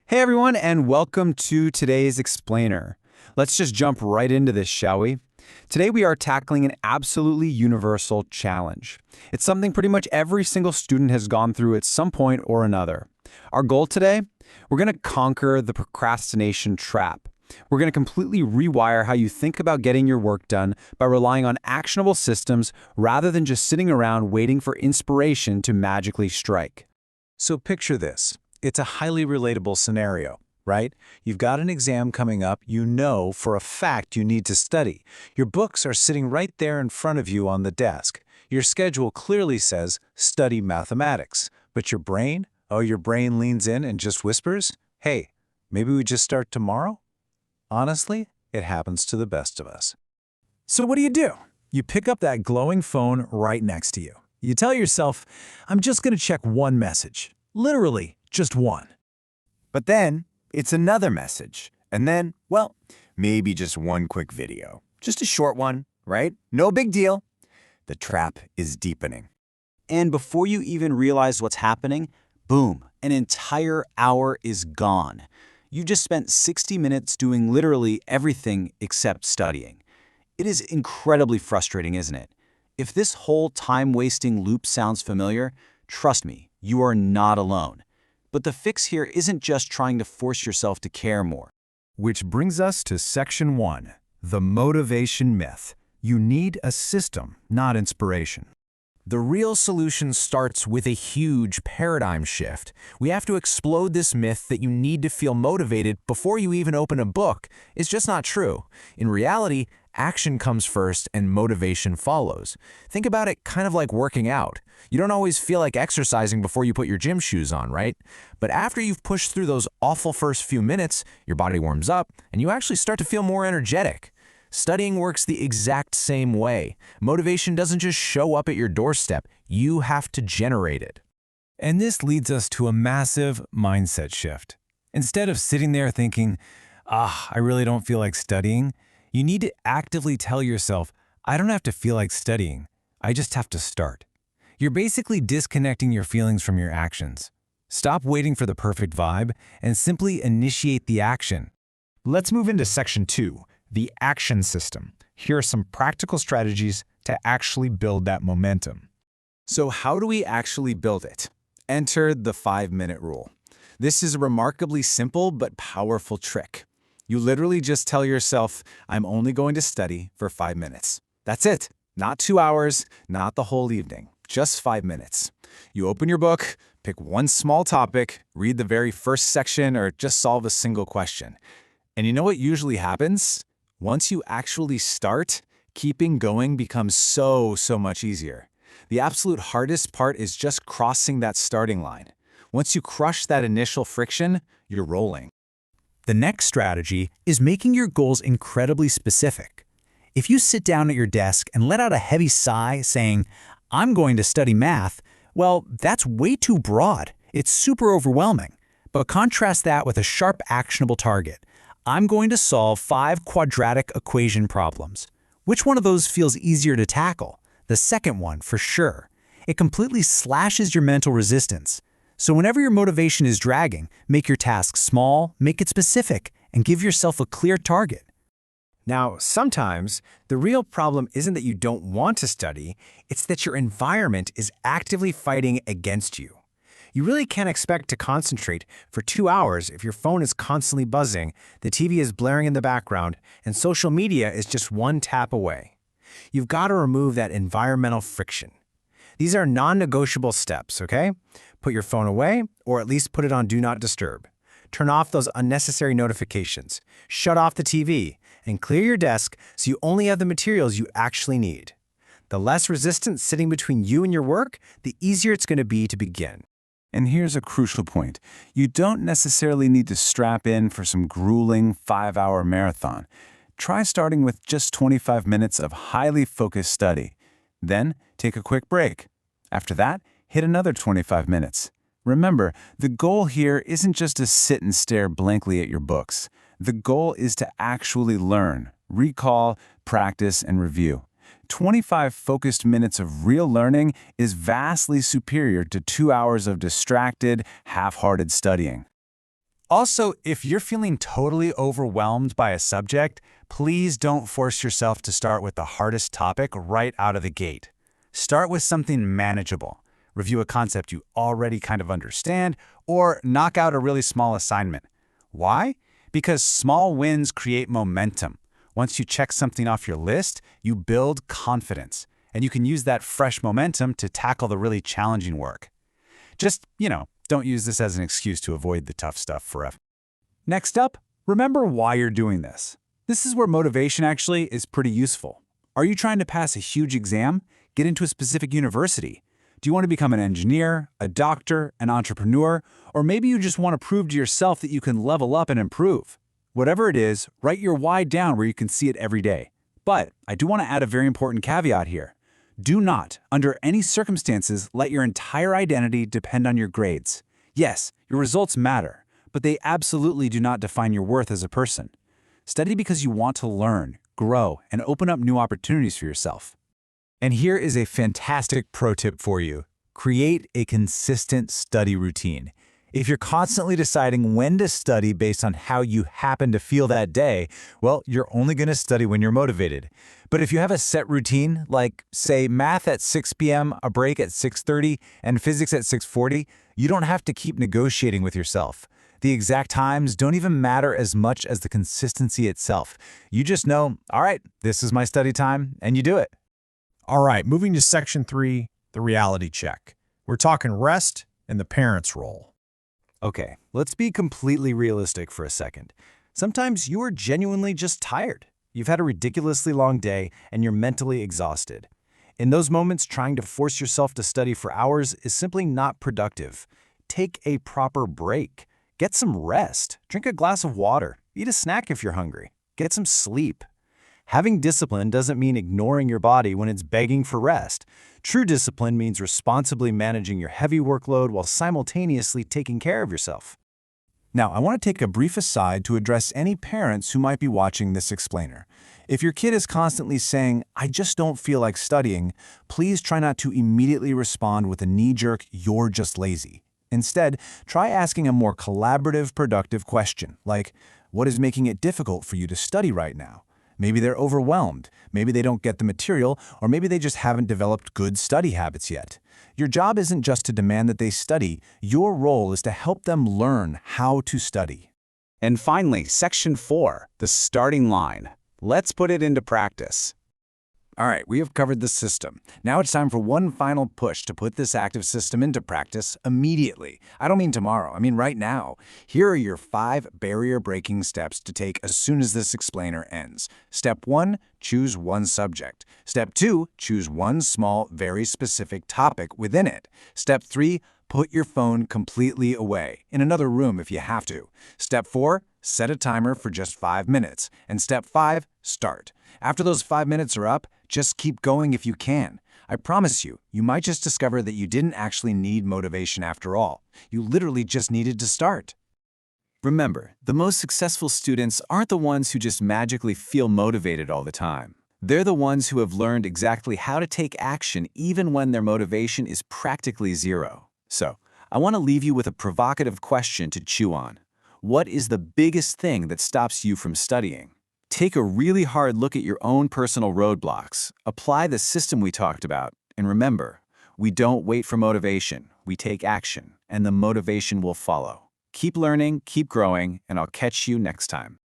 Hey everyone, and welcome to today's Explainer. Let's just jump right into this, shall we? Today we are tackling an absolutely universal challenge. It's something pretty much every single student has gone through at some point or another. Our goal today? We're going to conquer the procrastination trap. We're going to completely rewire how you think about getting your work done by relying on actionable systems rather than just sitting around waiting for inspiration to magically strike. So picture this. It's a highly relatable scenario, right? You've got an exam coming up, you know for a fact you need to study. Your books are sitting right there in front of you on the desk. Your schedule clearly says, study mathematics. But your brain? Oh, your brain leans in and just whispers, hey, maybe we just start tomorrow? Honestly, it happens to the best of us. So what do? You pick up that glowing phone right next to you. You tell yourself, I'm just going to check one message. Literally, just one. But then, it's another message. And then, well, maybe just one quick video. Just a short one, right? No big deal. The trap is deepening. And before you even realize what's happening, boom, an entire hour is gone. You just spent 60 minutes doing literally everything except studying. It is incredibly frustrating, isn't it? If this whole time-wasting loop sounds familiar, trust me, you are not alone. But the fix here isn't just trying to force yourself to care more. Which brings us to Section 1, the motivation myth. You need a system, not inspiration. The real solution starts with a huge paradigm shift. We have to explode this myth that you need to feel motivated before you even open a book. It's just not true. In reality, action comes first and motivation follows. Think about it kind of like working out. You don't always feel like exercising before you put your gym shoes on, right? But after you've pushed through those awful first few minutes, your body warms up and you actually start to feel more energetic. Studying works the exact same way. Motivation doesn't just show up at your doorstep. You have to generate it. And this leads us to a massive mindset shift. Instead of sitting there thinking, I really don't feel like studying, you need to actively tell yourself, I don't have to feel like studying. I just have to start. You're basically disconnecting your feelings from your actions. Stop waiting for the perfect vibe and simply initiate the action. Let's move into Section 2. The action system. Here are some practical strategies to actually build that momentum. So how do we actually build it? Enter the 5-minute rule. This is a remarkably simple but powerful trick. You literally just tell yourself, I'm only going to study for 5 minutes. That's it. Not 2 hours, not the whole evening, just 5 minutes. You open your book, pick one small topic, read the very first section, or just solve a single question. And you know what usually happens? Once you actually start, keeping going becomes so much easier. The absolute hardest part is just crossing that starting line. Once you crush that initial friction, you're rolling. The next strategy is making your goals incredibly specific. If you sit down at your desk and let out a heavy sigh saying, I'm going to study math, well, that's way too broad. It's super overwhelming. But contrast that with a sharp, actionable target. I'm going to solve 5 quadratic equation problems. Which one of those feels easier to tackle? The second one, for sure. It completely slashes your mental resistance. So whenever your motivation is dragging, make your task small, make it specific, and give yourself a clear target. Now, sometimes, the real problem isn't that you don't want to study, it's that your environment is actively fighting against you. You really can't expect to concentrate for 2 hours if your phone is constantly buzzing, the TV is blaring in the background, and social media is just one tap away. You've got to remove that environmental friction. These are non-negotiable steps, okay? Put your phone away, or at least put it on Do Not Disturb. Turn off those unnecessary notifications. Shut off the TV, and clear your desk so you only have the materials you actually need. The less resistance sitting between you and your work, the easier it's going to be to begin. And here's a crucial point. You don't necessarily need to strap in for some grueling 5-hour marathon. Try starting with just 25 minutes of highly focused study. Then, take a quick break. After that, hit another 25 minutes. Remember, the goal here isn't just to sit and stare blankly at your books. The goal is to actually learn, recall, practice, and review. 25 focused minutes of real learning is vastly superior to 2 hours of distracted, half-hearted studying. Also, if you're feeling totally overwhelmed by a subject, please don't force yourself to start with the hardest topic right out of the gate. Start with something manageable. Review a concept you already kind of understand, or knock out a really small assignment. Why? Because small wins create momentum. Once you check something off your list, you build confidence, and you can use that fresh momentum to tackle the really challenging work. Just, don't use this as an excuse to avoid the tough stuff forever. Next up, remember why you're doing this. This is where motivation actually is pretty useful. Are you trying to pass a huge exam? Get into a specific university? Do you want to become an engineer, a doctor, an entrepreneur, or maybe you just want to prove to yourself that you can level up and improve? Whatever it is, write your why down where you can see it every day. But I do want to add a very important caveat here. Do not, under any circumstances, let your entire identity depend on your grades. Yes, your results matter, but they absolutely do not define your worth as a person. Study because you want to learn, grow, and open up new opportunities for yourself. And here is a fantastic pro tip for you. Create a consistent study routine. If you're constantly deciding when to study based on how you happen to feel that day, well, you're only going to study when you're motivated. But if you have a set routine, like, say, math at 6 p.m., a break at 6:30, and physics at 6:40, you don't have to keep negotiating with yourself. The exact times don't even matter as much as the consistency itself. You just know, all right, this is my study time, and you do it. All right, moving to section 3, the reality check. We're talking rest and the parent's role. Okay, let's be completely realistic for a second. Sometimes you are genuinely just tired. You've had a ridiculously long day and you're mentally exhausted. In those moments, trying to force yourself to study for hours is simply not productive. Take a proper break. Get some rest. Drink a glass of water. Eat a snack if you're hungry. Get some sleep. Having discipline doesn't mean ignoring your body when it's begging for rest. True discipline means responsibly managing your heavy workload while simultaneously taking care of yourself. Now, I want to take a brief aside to address any parents who might be watching this explainer. If your kid is constantly saying, "I just don't feel like studying," please try not to immediately respond with a knee-jerk, "You're just lazy." Instead, try asking a more collaborative, productive question, like, "What is making it difficult for you to study right now?" Maybe they're overwhelmed, maybe they don't get the material, or maybe they just haven't developed good study habits yet. Your job isn't just to demand that they study, your role is to help them learn how to study. And finally, section 4, the starting line. Let's put it into practice. All right, we have covered the system. Now it's time for one final push to put this active system into practice immediately. I don't mean tomorrow, I mean right now. Here are your 5 barrier-breaking steps to take as soon as this explainer ends. Step 1, choose one subject. Step 2, choose one small, very specific topic within it. Step 3, put your phone completely away, in another room if you have to. Step 4, set a timer for just 5 minutes. And step 5, start. After those 5 minutes are up, just keep going if you can. I promise you, you might just discover that you didn't actually need motivation after all. You literally just needed to start. Remember, the most successful students aren't the ones who just magically feel motivated all the time. They're the ones who have learned exactly how to take action even when their motivation is practically zero. So, I want to leave you with a provocative question to chew on. What is the biggest thing that stops you from studying? Take a really hard look at your own personal roadblocks, apply the system we talked about, and remember, we don't wait for motivation, we take action, and the motivation will follow. Keep learning, keep growing, and I'll catch you next time.